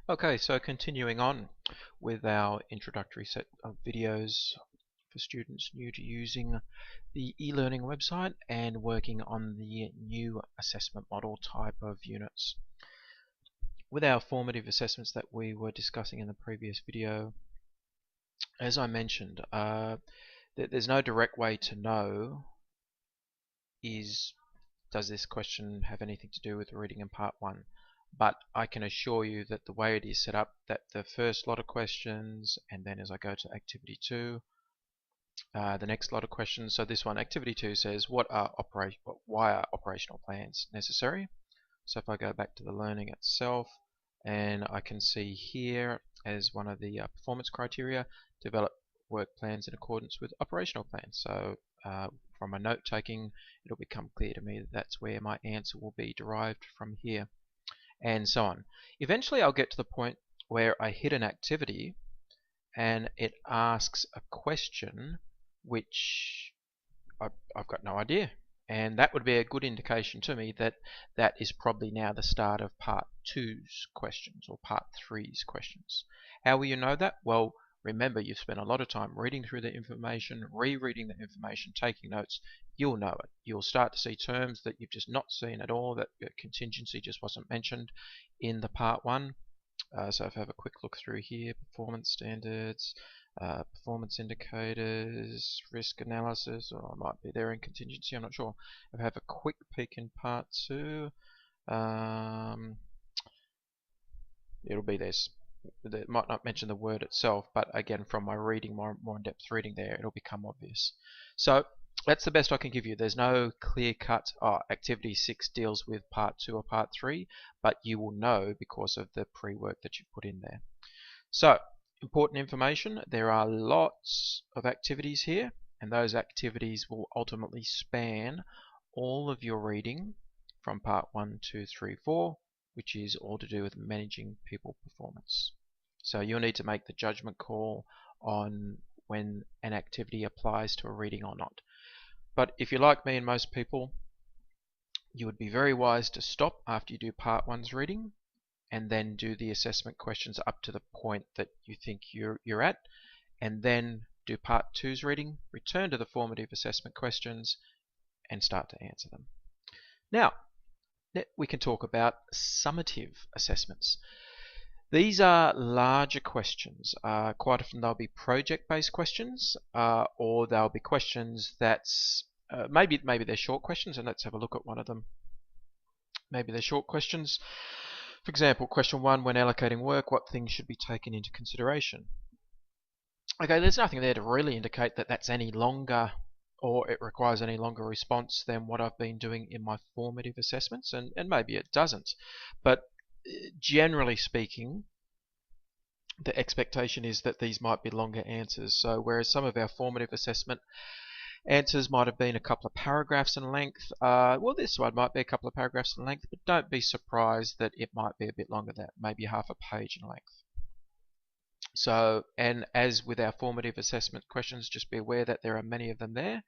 Okay, so continuing on with our introductory set of videos for students new to using the e-learning website and working on the new assessment model type of units. With our formative assessments that we were discussing in the previous video, as I mentioned, there's no direct way to know does this question have anything to do with reading in part 1. But I can assure you that the way it is set up, that the first lot of questions, and then as I go to activity 2, the next lot of questions. So this one, activity 2, says why are operational plans necessary? So if I go back to the learning itself, and I can see here as one of the performance criteria, develop work plans in accordance with operational plans. So from my note taking, it'll become clear to me that that's where my answer will be derived from here, and so on. Eventually I'll get to the point where I hit an activity and it asks a question which I've got no idea, and that would be a good indication to me that that is probably now the start of part 2's questions or part 3's questions. How will you know that? Well, remember, you've spent a lot of time reading through the information, rereading the information, taking notes. You'll know it. You'll start to see terms that you've just not seen at all, that contingency just wasn't mentioned in the part 1. So if I have a quick look through here, performance standards, performance indicators, risk analysis, or it might be there in contingency, I'm not sure. If I have a quick peek in part 2, it'll be this. It might not mention the word itself, but again, from my reading, more in-depth reading there, it'll become obvious. So that's the best I can give you. There's no clear-cut, activity 6 deals with part 2 or part 3, but you will know because of the pre-work that you've put in there. So, important information, there are lots of activities here, and those activities will ultimately span all of your reading from part 1, 2, 3, 4, which is all to do with managing people performance. So you'll need to make the judgment call on when an activity applies to a reading or not. But if you're like me and most people, you would be very wise to stop after you do part 1's reading and then do the assessment questions up to the point that you think you're at, and then do part 2's reading, return to the formative assessment questions, and start to answer them. Now, we can talk about summative assessments. These are larger questions. Quite often they'll be project-based questions, or they'll be questions that's maybe they're short questions, and let's have a look at one of them. Maybe they're short questions. For example, question 1, when allocating work, what things should be taken into consideration? Okay, there's nothing there to really indicate that that's any longer or it requires any longer response than what I've been doing in my formative assessments, and maybe it doesn't. But generally speaking, the expectation is that these might be longer answers. So whereas some of our formative assessment answers might have been a couple of paragraphs in length, well, this one might be a couple of paragraphs in length, but don't be surprised that it might be a bit longer than that, maybe half a page in length. So, and as with our formative assessment questions, just be aware that there are many of them there.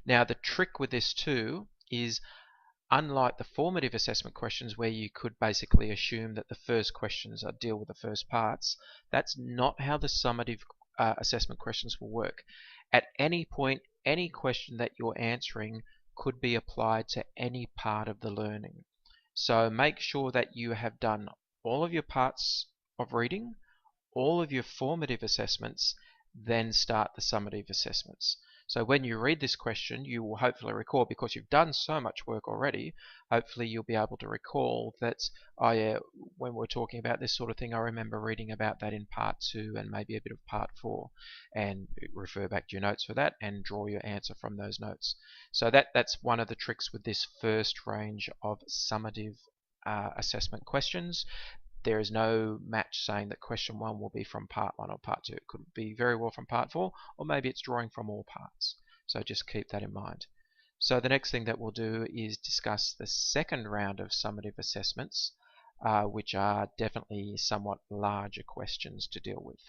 Now, the trick with this too is, unlike the formative assessment questions where you could basically assume that the first questions deal with the first parts, that's not how the summative assessment questions will work. At any point, any question that you're answering could be applied to any part of the learning. So make sure that you have done all of your parts of reading, all of your formative assessments, then start the summative assessments. So when you read this question, you will hopefully recall, because you've done so much work already, hopefully you'll be able to recall that, oh yeah, when we're talking about this sort of thing, I remember reading about that in part 2 and maybe a bit of part 4, and refer back to your notes for that and draw your answer from those notes. So that's one of the tricks with this first range of summative assessment questions. There is no match saying that question 1 will be from part 1 or part 2. It could be very well from part 4, or maybe it's drawing from all parts. So just keep that in mind. So the next thing that we'll do is discuss the second round of summative assessments, which are definitely somewhat larger questions to deal with.